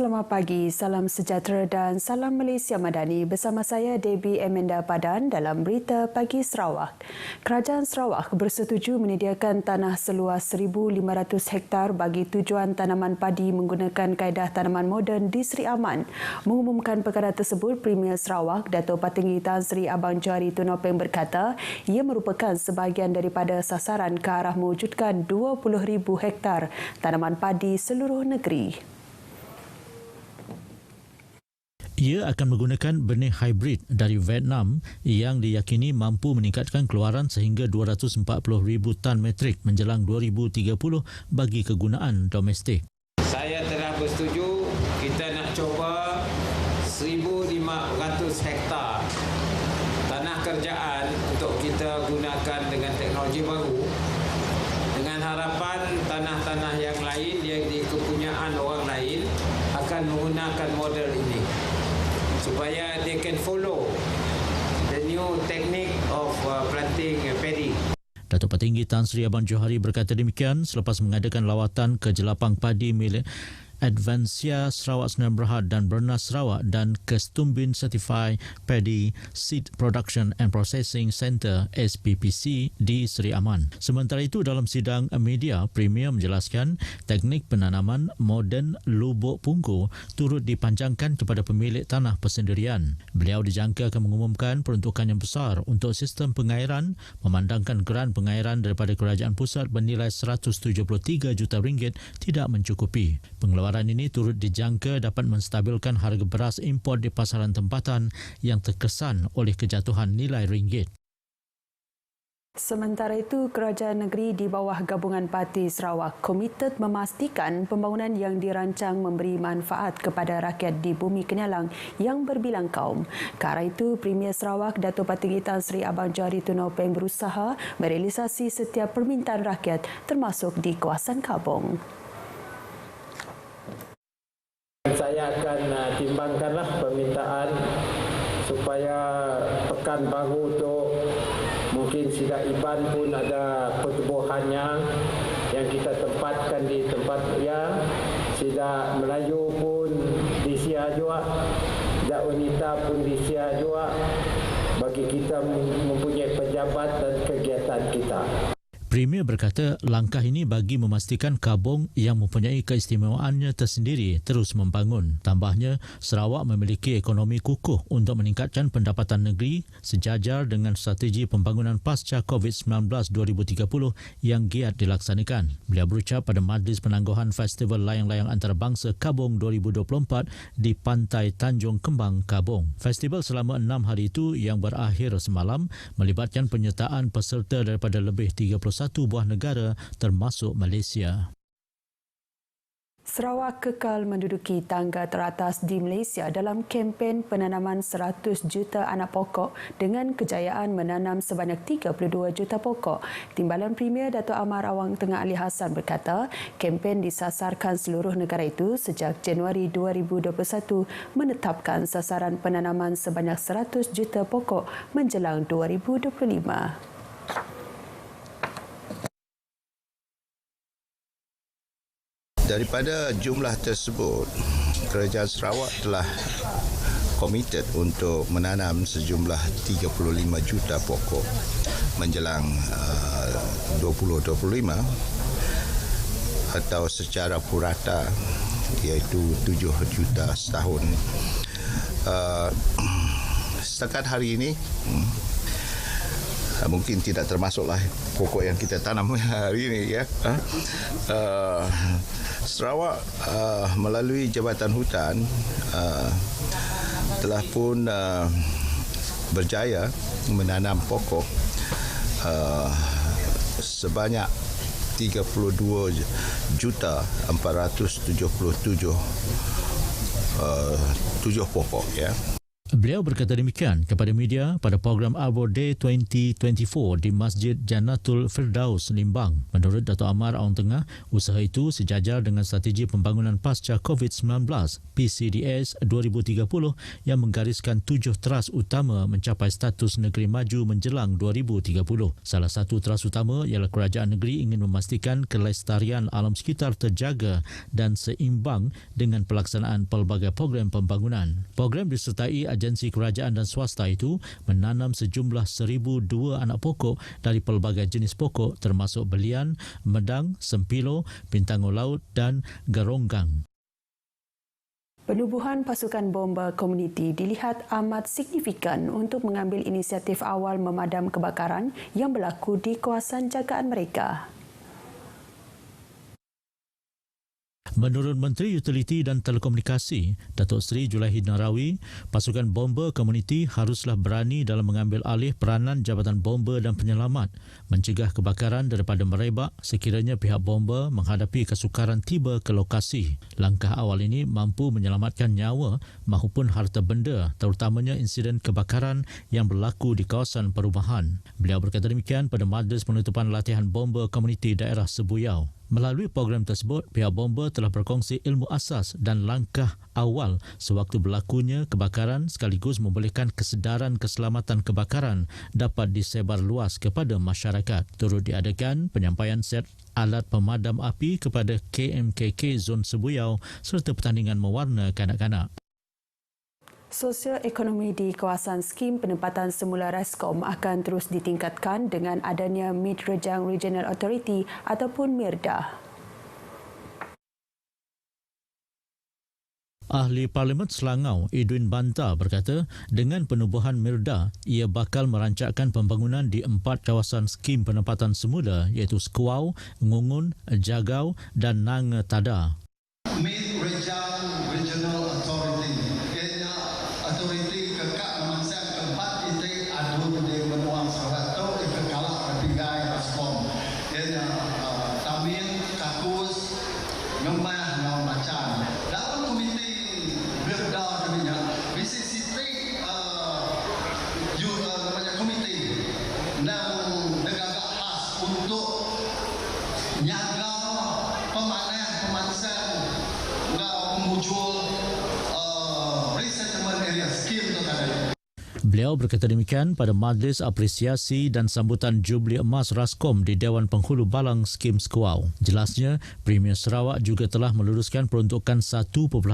Selamat pagi, salam sejahtera dan salam Malaysia Madani. Bersama saya Debbie Amanda Padan dalam Berita Pagi Sarawak. Kerajaan Sarawak bersetuju menyediakan tanah seluas 1,500 hektar bagi tujuan tanaman padi menggunakan kaedah tanaman moden di Seri Aman. Mengumumkan perkara tersebut, Premier Sarawak, Dato' Patinggi Tan Sri Abang Johari Tunopeng berkata ia merupakan sebahagian daripada sasaran ke arah mewujudkan 20,000 hektar tanaman padi seluruh negeri. Ia akan menggunakan benih hybrid dari Vietnam yang diyakini mampu meningkatkan keluaran sehingga 240,000 tan metrik menjelang 2030 bagi kegunaan domestik. Saya telah bersetuju kita nak cuba 1,500 hektar tanah kerjaan untuk kita gunakan dengan teknologi baru, dengan harapan tanah-tanah yang lain yang di kepunyaan orang lain akan menggunakan model ini supaya they can follow the new technique of planting paddy. Dato' Patinggi Tan Sri Abang Johari berkata demikian selepas mengadakan lawatan ke jelapang padi milik Advancia Sarawak Sdn Bhd dan Bernas Sarawak dan ke Stumbin Certified Paddy Seed Production and Processing Centre SPPC di Seri Aman. Sementara itu dalam sidang media, Premier menjelaskan teknik penanaman moden lubuk pungku turut dipanjangkan kepada pemilik tanah persendirian. Beliau dijangka akan mengumumkan peruntukan yang besar untuk sistem pengairan memandangkan geran pengairan daripada kerajaan pusat bernilai RM173 juta tidak mencukupi. Pengeluaran ini turut dijangka dapat menstabilkan harga beras import di pasaran tempatan yang terkesan oleh kejatuhan nilai ringgit. Sementara itu, Kerajaan Negeri di bawah Gabungan Parti Sarawak komited memastikan pembangunan yang dirancang memberi manfaat kepada rakyat di Bumi Kenyalang yang berbilang kaum. Ke arah itu, Premier Sarawak, Dato' Patinggi Tan Sri Abang Johari Tunopeng berusaha merealisasi setiap permintaan rakyat termasuk di kawasan Kabong. Saya akan timbangkanlah permintaan supaya pekan baru tu mungkin Sida Iban pun ada pertubuhannya yang kita tempatkan di tempat yang Sida Melayu pun di Sia juga, Sida Wanita pun di Sia juga, bagi kita mempunyai pejabat dan kegiatan kita. Premier berkata langkah ini bagi memastikan Kabong yang mempunyai keistimewaannya tersendiri terus membangun. Tambahnya, Sarawak memiliki ekonomi kukuh untuk meningkatkan pendapatan negeri sejajar dengan strategi pembangunan pasca COVID-19 2030 yang giat dilaksanakan. Beliau berucap pada Majlis Penangguhan Festival Layang-Layang Antarabangsa Kabong 2024 di Pantai Tanjung Kembang, Kabong. Festival selama 6 hari itu yang berakhir semalam melibatkan penyertaan peserta daripada lebih 31 buah negara termasuk Malaysia. Sarawak kekal menduduki tangga teratas di Malaysia dalam kempen penanaman 100 juta anak pokok dengan kejayaan menanam sebanyak 32 juta pokok. Timbalan Premier Dato' Amar Awang Tengah Ali Hassan berkata, kempen disasarkan seluruh negara itu sejak Januari 2021 menetapkan sasaran penanaman sebanyak 100 juta pokok menjelang 2025. Daripada jumlah tersebut, Kerajaan Sarawak telah komited untuk menanam sejumlah 35 juta pokok menjelang 2025 atau secara purata iaitu 7 juta setahun. Setakat hari ini mungkin tidak termasuklah pokok yang kita tanam hari ini ya. Sarawak melalui Jabatan Hutan telah pun berjaya menanam pokok sebanyak 32,477 pokok ya. Beliau berkata demikian kepada media pada program Arbor Day 2024 di Masjid Jannatul Firdaus, Limbang. Menurut Dato' Amar Awang Tengah, usaha itu sejajar dengan strategi pembangunan pasca COVID-19 PCDS 2030 yang menggariskan 7 teras utama mencapai status negeri maju menjelang 2030. Salah satu teras utama ialah kerajaan negeri ingin memastikan kelestarian alam sekitar terjaga dan seimbang dengan pelaksanaan pelbagai program pembangunan. Program disertai agensi kerajaan dan swasta itu menanam sejumlah 1,002 anak pokok dari pelbagai jenis pokok termasuk belian, medang, sempilo, pintango laut dan garonggang. Penubuhan pasukan bomba komuniti dilihat amat signifikan untuk mengambil inisiatif awal memadam kebakaran yang berlaku di kawasan jagaan mereka. Menurut Menteri Utiliti dan Telekomunikasi, Datuk Seri Julaiha Narawi, pasukan bomba komuniti haruslah berani dalam mengambil alih peranan Jabatan Bomba dan Penyelamat, mencegah kebakaran daripada merebak sekiranya pihak bomba menghadapi kesukaran tiba ke lokasi. Langkah awal ini mampu menyelamatkan nyawa maupun harta benda, terutamanya insiden kebakaran yang berlaku di kawasan perumahan. Beliau berkata demikian pada majlis penutupan latihan bomba komuniti daerah Sebuyau. Melalui program tersebut, pihak bomba telah berkongsi ilmu asas dan langkah awal sewaktu berlakunya kebakaran sekaligus membolehkan kesedaran keselamatan kebakaran dapat disebar luas kepada masyarakat. Turut diadakan penyampaian set alat pemadam api kepada KMKK Zon Sebuyau serta pertandingan mewarna kanak-kanak. Sosioekonomi di kawasan skim penempatan semula Reskom akan terus ditingkatkan dengan adanya Mid Rejang Regional Authority ataupun MIRDA. Ahli Parlimen Selangau, Edwin Banta berkata, dengan penubuhan MIRDA, ia bakal merancangkan pembangunan di 4 kawasan skim penempatan semula iaitu Skuau, Ngungun, Jagau dan Nanga Tada. Mid Rejang Regional Authority. Authority kekak memansang keempat titik adu di benua Sarawak itu kalak ketiga Raskom. Ia Tamin, Kakus, Ngembah, Nau Macan. Dalam komiti Birda deminya, BCCT namanya komiti dan negara khas untuk nyaga pemanah pemansang memujul Beliau berkata demikian pada majlis apresiasi dan sambutan Jubli Emas Raskom di Dewan Penghulu Balang Skim Skuau. Jelasnya, Premier Sarawak juga telah meluluskan peruntukan 1.5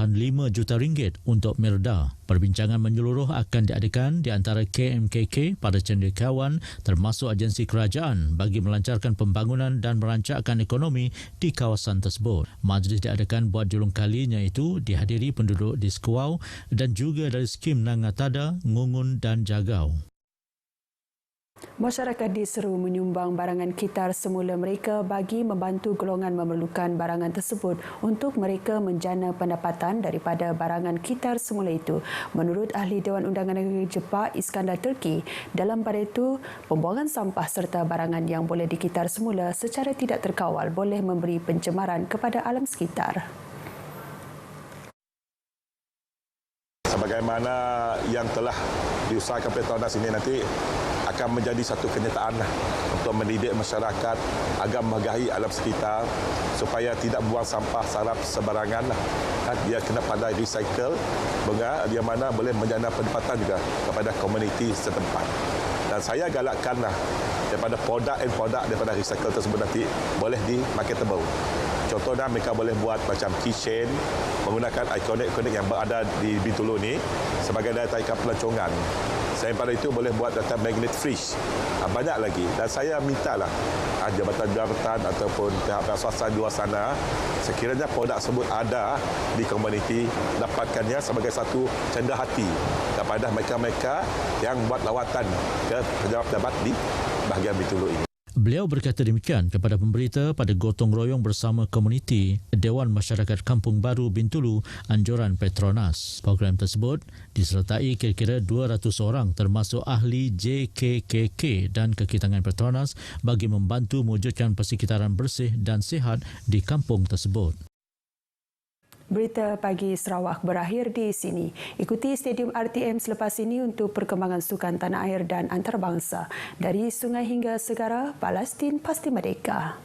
juta ringgit untuk MIRDA. Perbincangan menyeluruh akan diadakan di antara KMKK pada cendekiawan termasuk agensi kerajaan bagi melancarkan pembangunan dan merancangkan ekonomi di kawasan tersebut. Majlis diadakan buat julung kalinya itu dihadiri penduduk di Skuau dan juga dari skim Nanga Tada, Ngungun dan Jagau. Masyarakat diseru menyumbang barangan kitar semula mereka bagi membantu golongan memerlukan barangan tersebut untuk mereka menjana pendapatan daripada barangan kitar semula itu. Menurut Ahli Dewan Undangan Negeri Jepak Iskandar Turki, dalam pada itu, pembuangan sampah serta barangan yang boleh dikitar semula secara tidak terkawal boleh memberi pencemaran kepada alam sekitar. Sebagaimana yang telah diusahakan Petronas ini nanti akan menjadi satu kenyataan untuk mendidik masyarakat agar menghargai alam sekitar supaya tidak buang sampah sarap sebarangan. Dia kena pandai recycle yang mana boleh menjana pendapatan juga kepada komuniti setempat. Dan saya galakkanlah daripada produk daripada recycle tersebut nanti boleh di-marketable. Contohnya mereka boleh buat macam keychain menggunakan ikonik-ikonik yang berada di Bintulu ni sebagai daya tarikan pelancongan. Selain pada itu boleh buat data magnet fridge. Banyak lagi. Dan saya mintalah jabatan-jabatan ataupun pihak swasta di luar sana sekiranya produk tersebut ada di komuniti dapatkannya sebagai satu cenderia hati kepada mereka-mereka yang buat lawatan ke pejabat-pejabat di bahagian Bintulu ini. Beliau berkata demikian kepada pemberita pada gotong royong bersama komuniti Dewan Masyarakat Kampung Baru Bintulu, anjuran Petronas. Program tersebut disertai kira-kira 200 orang termasuk ahli JKKK dan kekitangan Petronas bagi membantu mewujudkan persekitaran bersih dan sihat di kampung tersebut. Berita pagi Sarawak berakhir di sini. Ikuti Stadium RTM selepas ini untuk perkembangan sukan tanah air dan antarabangsa. Dari sungai hingga segara, Palestin pasti merdeka.